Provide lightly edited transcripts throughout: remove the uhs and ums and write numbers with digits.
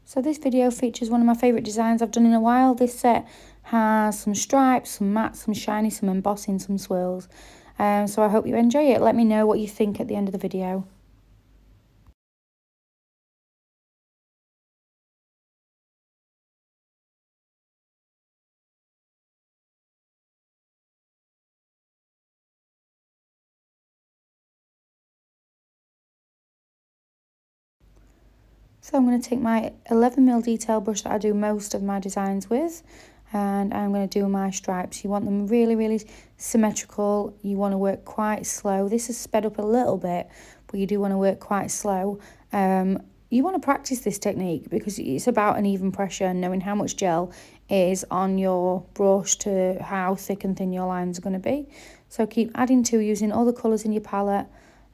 So this video features one of my favourite designs I've done in a while. This set has some stripes, some matte, some shiny, some embossing, some swirls. So I hope you enjoy it. Let me know what you think at the end of the video. So I'm going to take my 11mm detail brush that I do most of my designs with, and I'm going to do my stripes. You want them really, really symmetrical. You want to work quite slow. This is sped up a little bit, but you do want to work quite slow. You want to practice this technique because it's about an even pressure and knowing how much gel is on your brush to how thick and thin your lines are going to be. So keep adding to, using all the colours in your palette.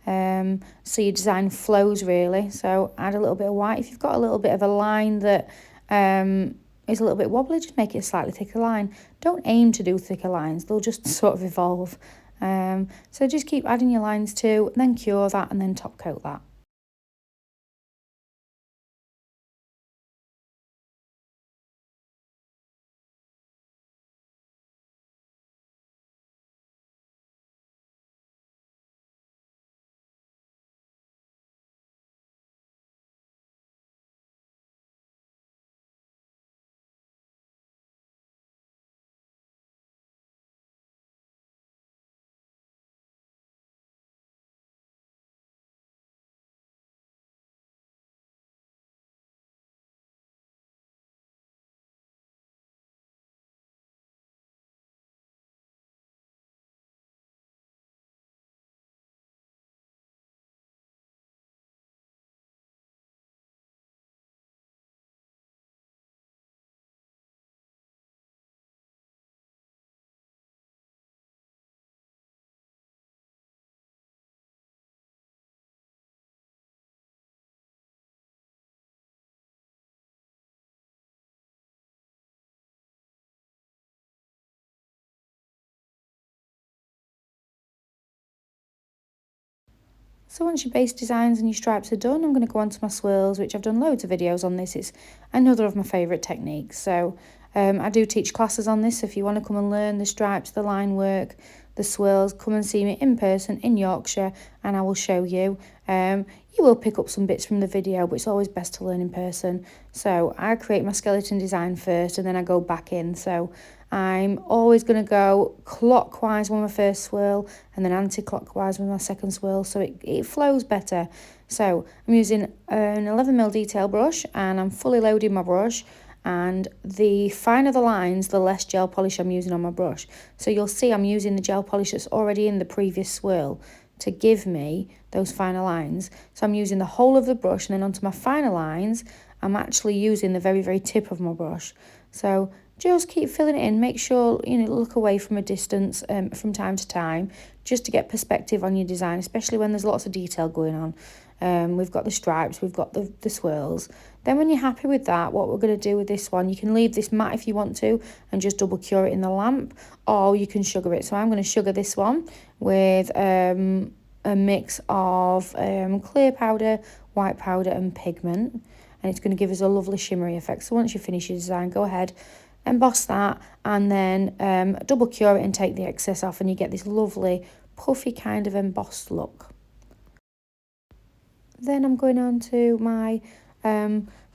So your design flows really. So add a little bit of white. If you've got a little bit of a line that is a little bit wobbly, just make it a slightly thicker line. Don't aim to do thicker lines, they'll just sort of evolve. So just keep adding your lines to, then cure that and then top coat that. So once your base designs and your stripes are done, I'm going to go on to my swirls, which I've done loads of videos on this. It's another of my favourite techniques. So I do teach classes on this. So if you want to come and learn the stripes, the line work, the swirls, come and see me in person in Yorkshire and I will show you. You will pick up some bits from the video, but it's always best to learn in person. So I create my skeleton design first and then I go back in. So I'm always going to go clockwise with my first swirl and then anti-clockwise with my second swirl, so it flows better. So I'm using an 11mm detail brush and I'm fully loading my brush, and the finer the lines, the less gel polish I'm using on my brush. So you'll see I'm using the gel polish that's already in the previous swirl to give me those finer lines. So I'm using the whole of the brush, and then onto my finer lines, I'm actually using the very, very tip of my brush. So just keep filling it in. Make sure, look away from a distance from time to time, just to get perspective on your design, especially when there's lots of detail going on. We've got the stripes, we've got the swirls. Then when you're happy with that, what we're going to do with this one, you can leave this matte if you want to and just double cure it in the lamp, or you can sugar it. So I'm going to sugar this one with a mix of clear powder, white powder and pigment, and it's going to give us a lovely shimmery effect. So once you finish your design, go ahead, emboss that, and then double cure it and take the excess off, and you get this lovely puffy kind of embossed look. Then I'm going on to my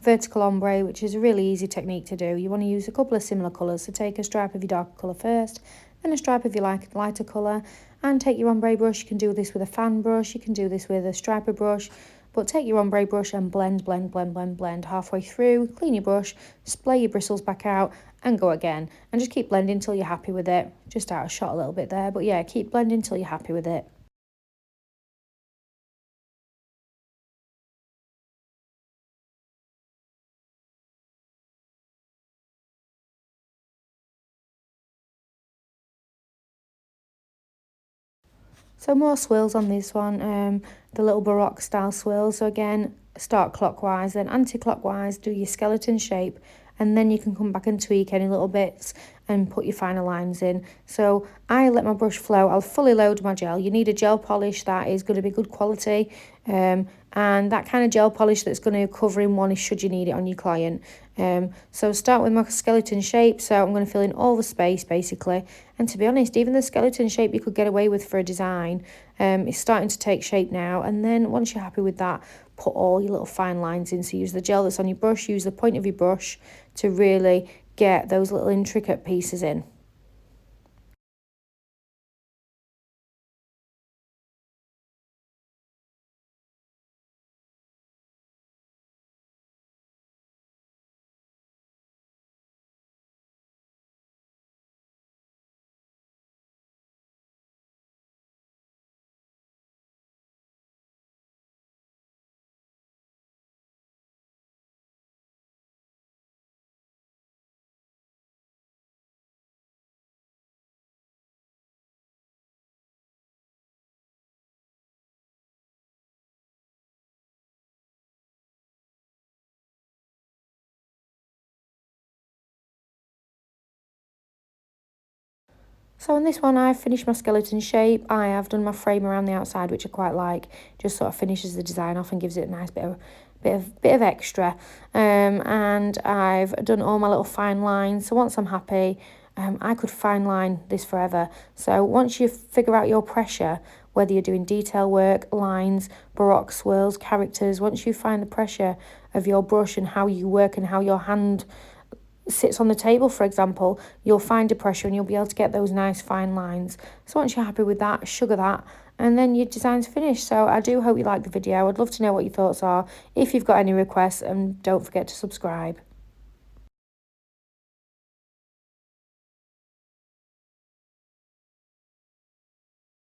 vertical ombre, which is a really easy technique to do. You want to use a couple of similar colours, so take a stripe of your darker colour first, then a stripe of your lighter colour, and take your ombre brush. You can do this with a fan brush, you can do this with a striper brush, but take your ombre brush and blend halfway through, clean your brush, splay your bristles back out and go again, and just keep blending until you're happy with it. Just out of shot a little bit there, but yeah, keep blending until you're happy with it. So more swirls on this one, the little Baroque style swirl. So again, start clockwise, then anti-clockwise, do your skeleton shape, and then you can come back and tweak any little bits and put your final lines in. So I let my brush flow. I'll fully load my gel. You need a gel polish that is going to be good quality, and that kind of gel polish that's going to cover in one should you need it on your client. So start with my skeleton shape. So I'm going to fill in all the space basically. And to be honest, even the skeleton shape you could get away with for a design. It's starting to take shape now. And then once you're happy with that, put all your little fine lines in. So use the gel that's on your brush, use the point of your brush to really get those little intricate pieces in. So on this one, I've finished my skeleton shape. I have done my frame around the outside, which I quite like. Just sort of finishes the design off and gives it a nice bit of extra. And I've done all my little fine lines. So once I'm happy, I could fine line this forever. So once you figure out your pressure, whether you're doing detail work, lines, baroque swirls, characters, once you find the pressure of your brush and how you work and how your hand sits on the table, for example, you'll find a pressure and you'll be able to get those nice fine lines. So once you're happy with that, sugar that, and then your design's finished. So I do hope you liked the video. I'd love to know what your thoughts are. If you've got any requests, and don't forget to subscribe.